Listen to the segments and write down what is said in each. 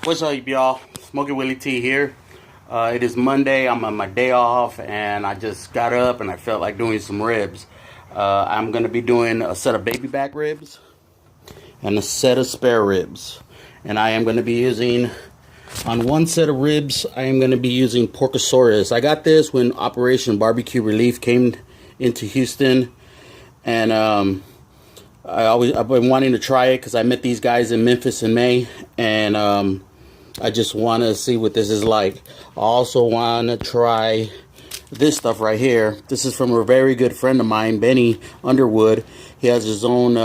What's up, y'all? Smokey Willie T here. It is Monday. I'm on my day off, and I just got up and I felt like doing some ribs. I'm going to be doing a set of baby back ribs and a set of spare ribs. And I am going to be using, on one set of ribs, I am going to be using Porkosaurus. I got this when Operation Barbecue Relief came into Houston, and I've been wanting to try it because I met these guys in Memphis in May, and I just want to see what this is like. I also want to try this stuff right here. This is from a very good friend of mine, Benny Underwood. He has his own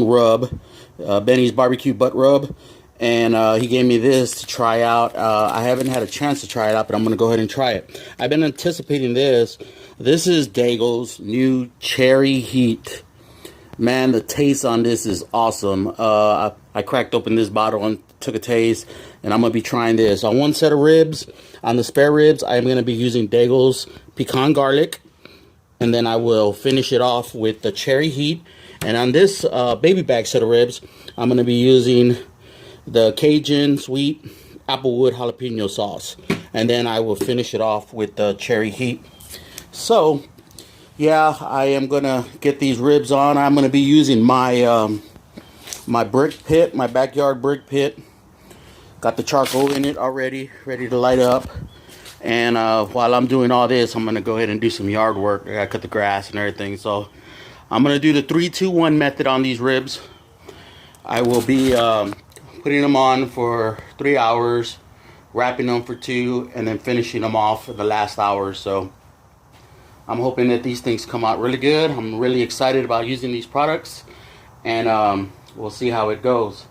rub, Benny's Barbecue Butt Rub, and he gave me this to try out. I haven't had a chance to try it out, but I'm going to go ahead and try it. I've been anticipating this. This is Daigle's new Cherry Heat. Man, the taste on this is awesome. I cracked open this bottle and took a taste, and I'm going to be trying this. On one set of ribs, on the spare ribs, I'm going to be using Daigle's Pecan Garlic, and then I will finish it off with the Cherry Heat. And on this baby back set of ribs, I'm going to be using the Cajun Sweet Applewood Jalapeno Sauce, and then I will finish it off with the Cherry Heat. So yeah, I am gonna get these ribs on. I'm gonna be using my my brick pit, my backyard brick pit. Got the charcoal in it already, ready to light up. And while I'm doing all this, I'm gonna go ahead and do some yard work. I gotta cut the grass and everything. So I'm gonna do the 3-2-1 method on these ribs. I will be putting them on for 3 hours, wrapping them for 2, and then finishing them off for the last hour. So I'm hoping that these things come out really good. I'm really excited about using these products, and we'll see how it goes.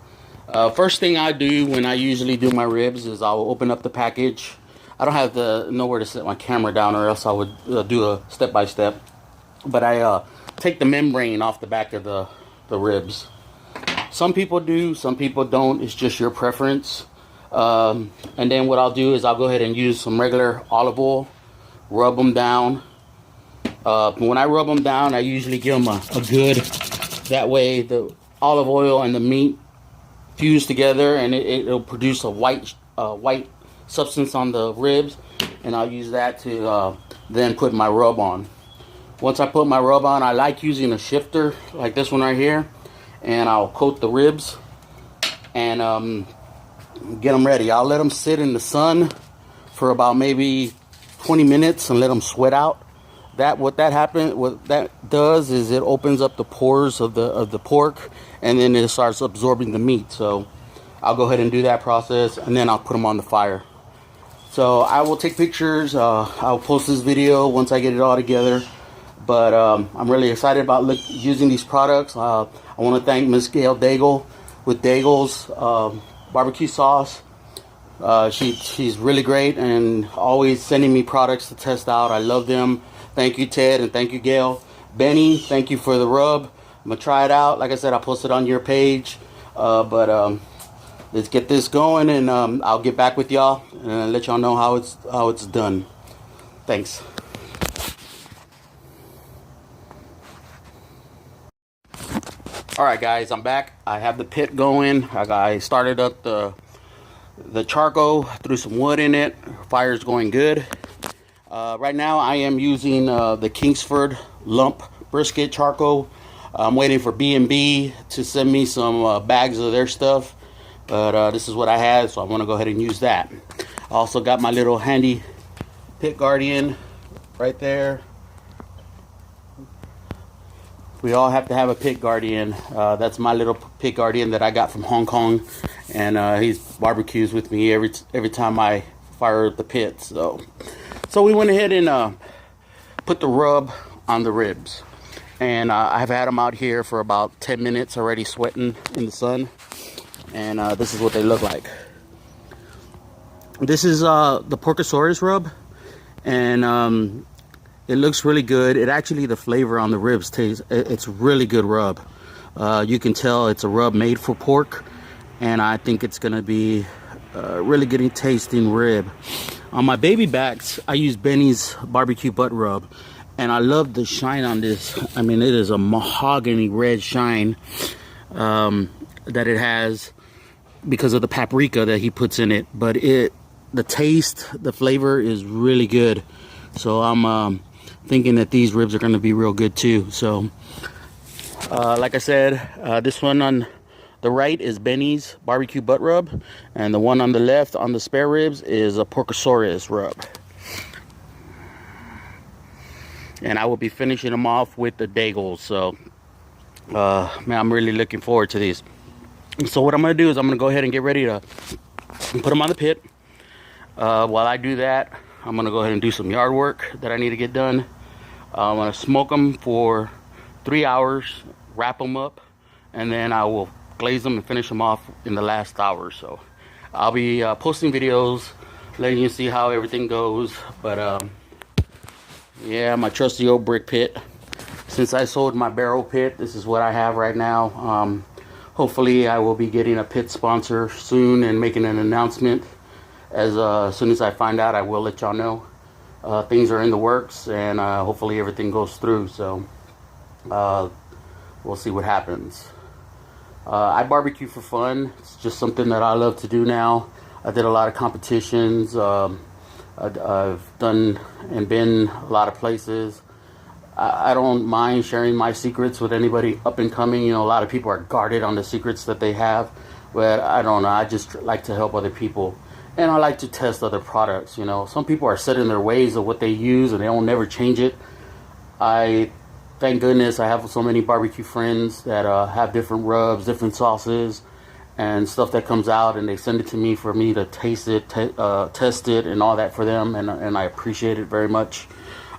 First thing I do when I usually do my ribs is I'll open up the package. I don't have nowhere to set my camera down, or else I would do a step-by-step. But I take the membrane off the back of the ribs. Some people do, some people don't. It's just your preference. And then what I'll do is I'll go ahead and use some regular olive oil, rub them down. When I rub them down, I usually give them a good, that way the olive oil and the meat fuse together, and it'll produce a white substance on the ribs, and I'll use that to then put my rub on. Once I put my rub on, I like using a shifter like this one right here, and I'll coat the ribs and get them ready. I'll let them sit in the sun for about maybe 20 minutes and let them sweat out. What that does is it opens up the pores of the pork, and then it starts absorbing the meat. So I'll go ahead and do that process, and then I'll put them on the fire. So I will take pictures. I'll post this video once I get it all together. But I'm really excited about using these products. I want to thank Miss Gail Daigle with Daigle's barbecue sauce. She's really great and always sending me products to test out. I love them. Thank you, Ted, and thank you, Gail. Benny, thank you for the rub. I'm going to try it out. Like I said, I'll post it on your page. But let's get this going, and I'll get back with y'all and let y'all know how it's done. Thanks. Alright, guys, I'm back. I have the pit going. I started up the charcoal, threw some wood in it. Fire's going good. Right now I am using the Kingsford lump brisket charcoal. I'm waiting for B&B to send me some bags of their stuff, but this is what I had, so I want to go ahead and use that. I also got my little handy Pit Guardian right there. We all have to have a Pit Guardian. That's my little Pit Guardian that I got from Hong Kong, and he barbecues with me every time I fire the pit. So we went ahead and put the rub on the ribs, and I've had them out here for about 10 minutes already, sweating in the sun, and this is what they look like. This is the Porkosaurus rub, and it looks really good. It actually, the flavor on the ribs tastes, it's really good rub. You can tell it's a rub made for pork, and I think it's gonna be really good tasting rib. On my baby backs, I use Benny's Barbecue Butt Rub, and I love the shine on this. I mean, it is a mahogany red shine that it has. because of the paprika that he puts in it, but the taste, the flavor is really good. So I'm thinking that these ribs are going to be real good too. So like I said, this one on the right is Benny's barbecue butt rub, and the one on the left on the spare ribs is a Porkosaurus rub. And I will be finishing them off with the Daigles. So man, I'm really looking forward to these. So what I'm going to do is I'm going to go ahead and get ready to put them on the pit. While I do that, I'm going to go ahead and do some yard work that I need to get done. I'm going to smoke them for 3 hours, wrap them up, and then I will glaze them and finish them off in the last hour. So I'll be posting videos, letting you see how everything goes. But yeah, my trusty old brick pit. Since I sold my barrel pit, this is what I have right now. Hopefully I will be getting a pit sponsor soon and making an announcement. As soon as I find out, I will let y'all know. Things are in the works, and hopefully everything goes through. So we'll see what happens. I barbecue for fun. It's just something that I love to do now. I did a lot of competitions. I've done and been a lot of places. I don't mind sharing my secrets with anybody up and coming. You know, a lot of people are guarded on the secrets that they have, but I don't know. I just like to help other people, and I like to test other products. You know, some people are set in their ways of what they use, and they don't never change it. Thank goodness I have so many barbecue friends that have different rubs, different sauces, and stuff that comes out, and they send it to me for me to taste it, test it, and all that for them, and I appreciate it very much.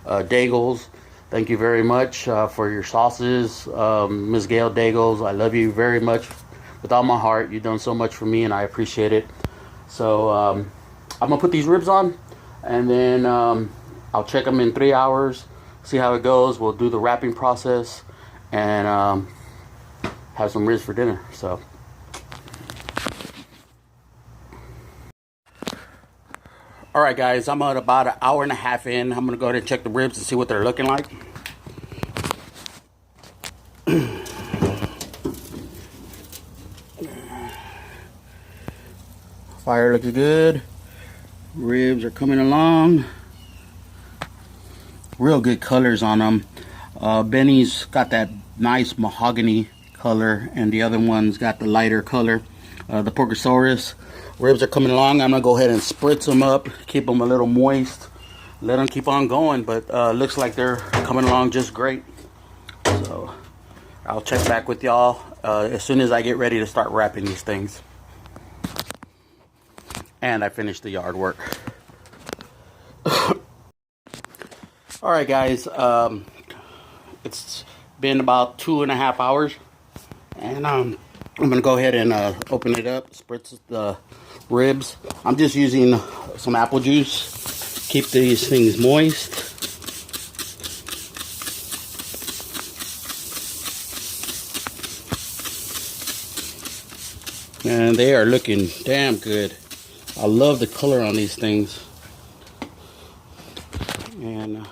Daigles, thank you very much for your sauces. Ms. Gail Daigles, I love you very much with all my heart. You've done so much for me, and I appreciate it. So I'm going to put these ribs on, and then I'll check them in 3 hours, see how it goes. We'll do the wrapping process, and have some ribs for dinner. So all right, guys, I'm at about an hour and a half in. I'm going to go ahead and check the ribs and see what they're looking like. Fire looks good. Ribs are coming along. Real good colors on them. Benny's got that nice mahogany color, and the other one's got the lighter color. The Porkosaurus ribs are coming along. I'm gonna go ahead and spritz them up, keep them a little moist, let them keep on going. But looks like they're coming along just great. So I'll check back with y'all as soon as I get ready to start wrapping these things. And I finished the yard work. All right, guys, it's been about 2.5 hours, and I'm gonna go ahead and open it up, spritz the ribs. I'm just using some apple juice, keep these things moist. And they are looking damn good. I love the color on these things. And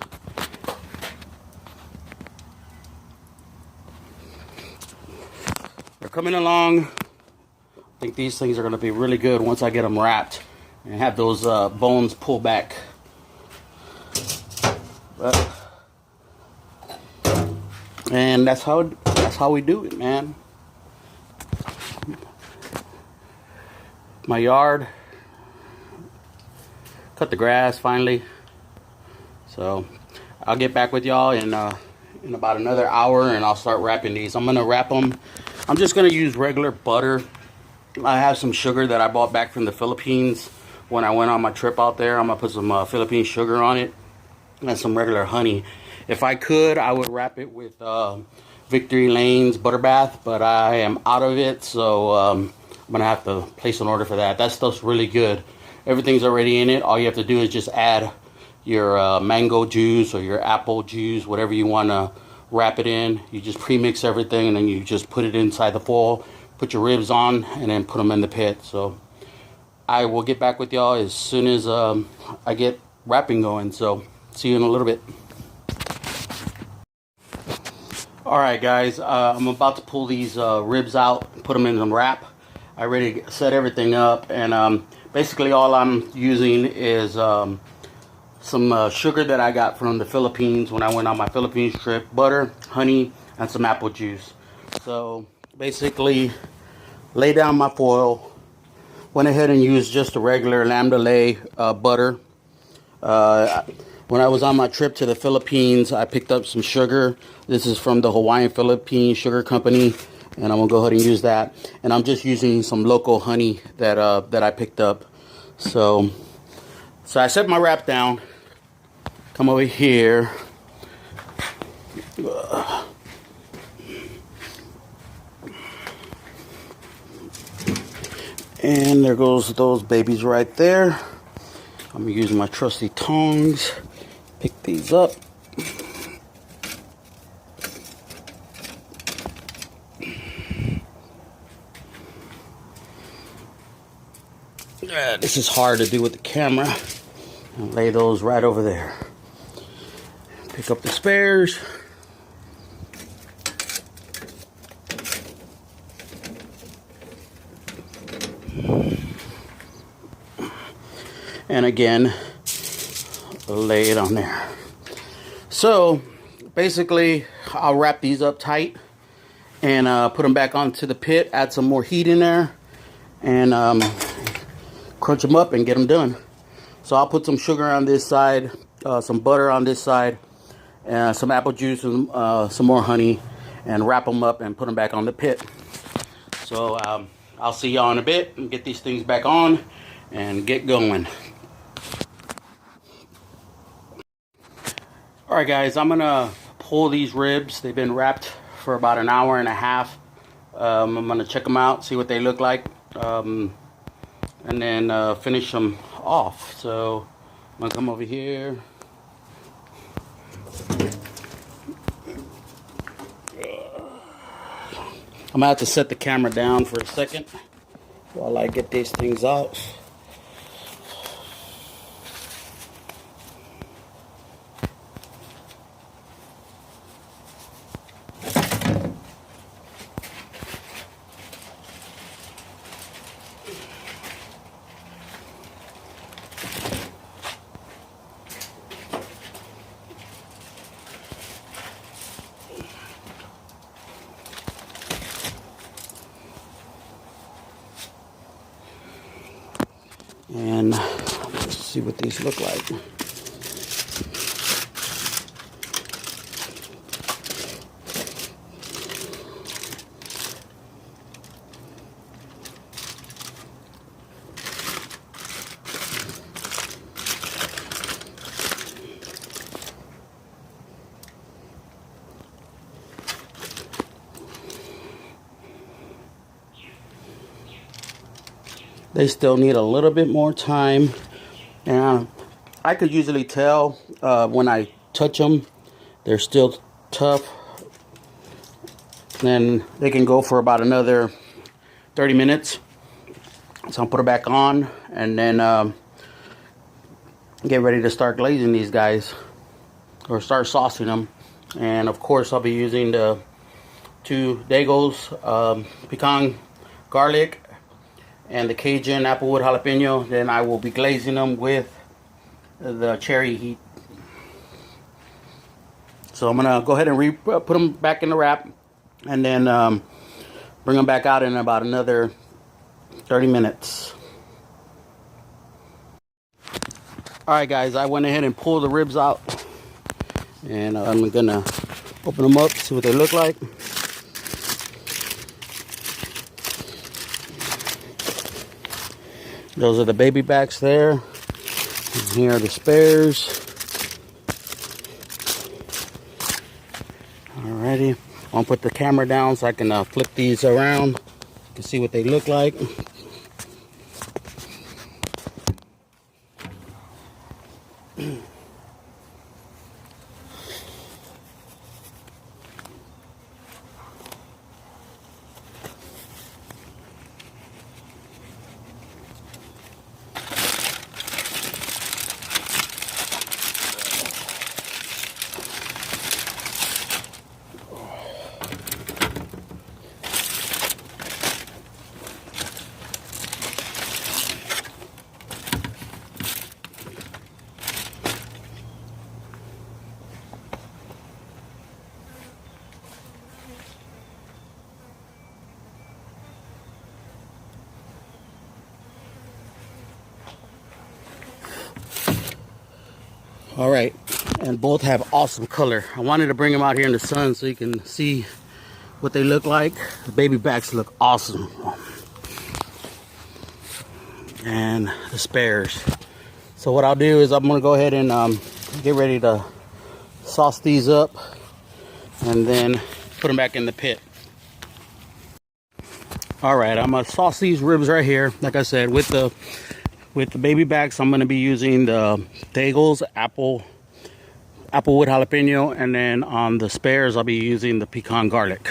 they're coming along. I think these things are going to be really good once I get them wrapped and have those bones pull back. And that's how we do it, man. My yard, cut the grass finally. So I'll get back with y'all in about another hour, and I'll start wrapping these. I'm gonna wrap them. I'm just gonna use regular butter. I have some sugar that I bought back from the Philippines when I went on my trip out there. I'm gonna put some Philippine sugar on it and some regular honey. If I could, I would wrap it with Victory Lane's butter bath, but I am out of it, so I'm gonna have to place an order for that. That stuff's really good. Everything's already in it. All you have to do is just add your mango juice or your apple juice, whatever you want to wrap it in. You just pre-mix everything, and then you just put it inside the foil, put your ribs on, and then put them in the pit. So I will get back with y'all as soon as I get wrapping going. So see you in a little bit. All right, guys, I'm about to pull these ribs out and put them in the wrap. I already set everything up, and basically all I'm using is some sugar that I got from the Philippines when I went on my Philippines trip, butter, honey, and some apple juice. So basically, lay down my foil. Went ahead and used just a regular Lambda Lay butter. Uh, when I was on my trip to the Philippines, I picked up some sugar. This is from the Hawaiian Philippine Sugar Company, and I'm gonna go ahead and use that. And I'm just using some local honey that I picked up. So I set my wrap down. Come over here. And there goes those babies right there. I'm gonna use my trusty tongs. Pick these up. This is hard to do with the camera. I'll lay those right over there. Pick up the spares. And again, lay it on there. So basically, I'll wrap these up tight and put them back onto the pit, add some more heat in there, and crunch them up and get them done. So I'll put some sugar on this side, some butter on this side, and some apple juice and some more honey, and wrap them up and put them back on the pit. So I'll see y'all in a bit and get these things back on and get going. Alright guys, I'm gonna pull these ribs. They've been wrapped for about an hour and a half. I'm gonna check them out, see what they look like, and then finish them off. So I'm gonna come over here. I'm gonna have to set the camera down for a second while I get these things out. And let's see what these look like. They still need a little bit more time, and I could usually tell when I touch them, they're still tough. Then they can go for about another 30 minutes. So I'll put it back on and then get ready to start glazing these guys or start saucing them. And of course, I'll be using the 2 Daigos, pecan garlic, and the Cajun applewood jalapeno. Then I will be glazing them with the cherry heat. So I'm gonna go ahead and put them back in the wrap, and then bring them back out in about another 30 minutes. Alright guys, I went ahead and pulled the ribs out, and I'm gonna open them up, see what they look like. Those are the baby backs there. And here are the spares. Alrighty. I'm gonna put the camera down so I can flip these around. You can see what they look like. All right, and both have awesome color. I wanted to bring them out here in the sun so you can see what they look like. The baby backs look awesome. And the spares. So what I'll do is I'm gonna go ahead and get ready to sauce these up and then put them back in the pit. All right, I'm gonna sauce these ribs right here. Like I said, with the baby backs, I'm gonna be using the Daigle's applewood jalapeno, and then on the spares, I'll be using the pecan garlic.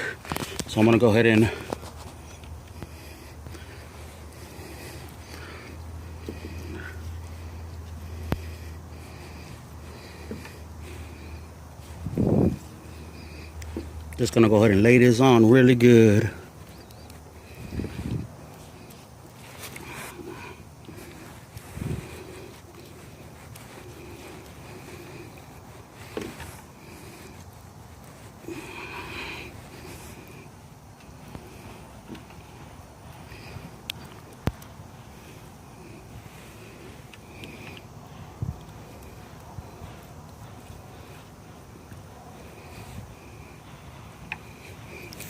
So I'm gonna go ahead and just gonna go ahead and lay this on really good.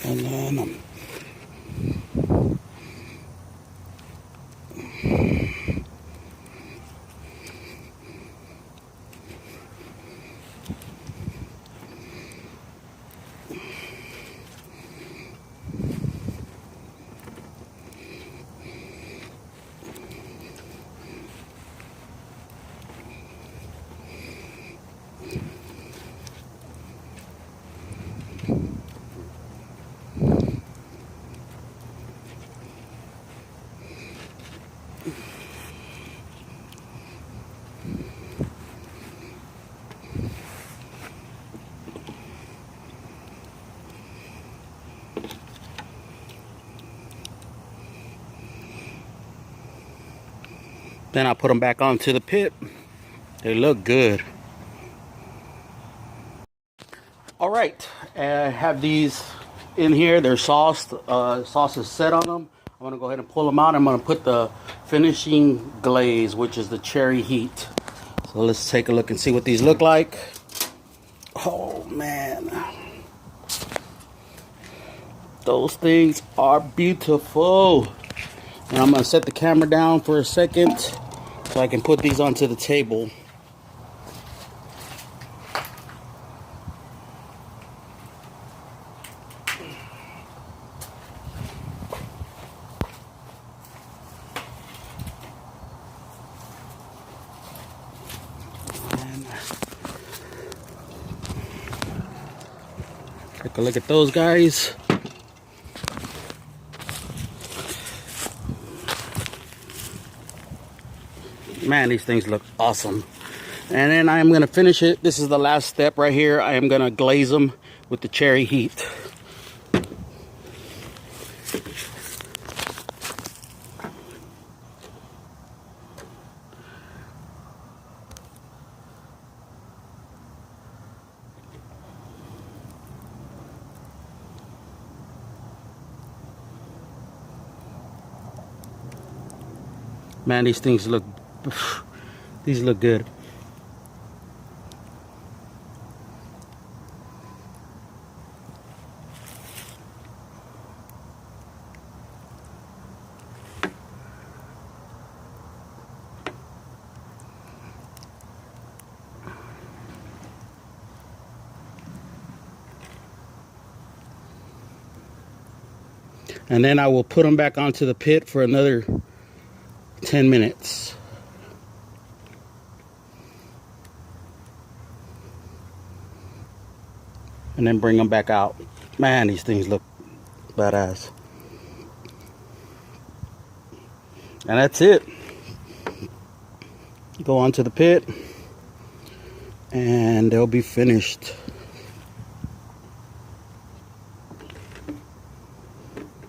And then I put them back onto the pit. They look good. All right, I have these in here. They're sauced. Sauce is set on them. I'm gonna go ahead and pull them out. I'm gonna put the finishing glaze, which is the cherry heat. So let's take a look and see what these look like. Oh man, those things are beautiful. And I'm gonna set the camera down for a second so I can put these onto the table. And take a look at those guys. Man, these things look awesome. And then I am going to finish it. This is the last step right here. I am going to glaze them with the cherry heat. Man, these things look good. And then I will put them back onto the pit for another 10 minutes. And then bring them back out. Man, these things look badass. And that's it. Go onto the pit and they'll be finished.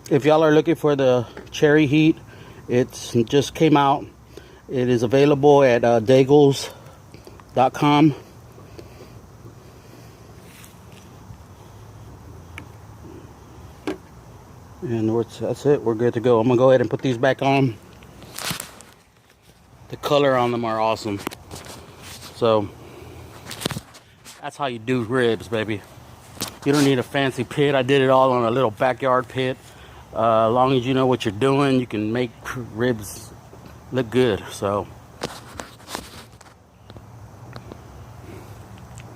If y'all are looking for the cherry heat, it just came out. It is available at Daigles.com. And that's it. We're good to go. I'm gonna go ahead and put these back on. The color on them are awesome. So That's how you do ribs, baby. You don't need a fancy pit. I did it all on a little backyard pit. As long as you know what you're doing, you can make ribs look good. So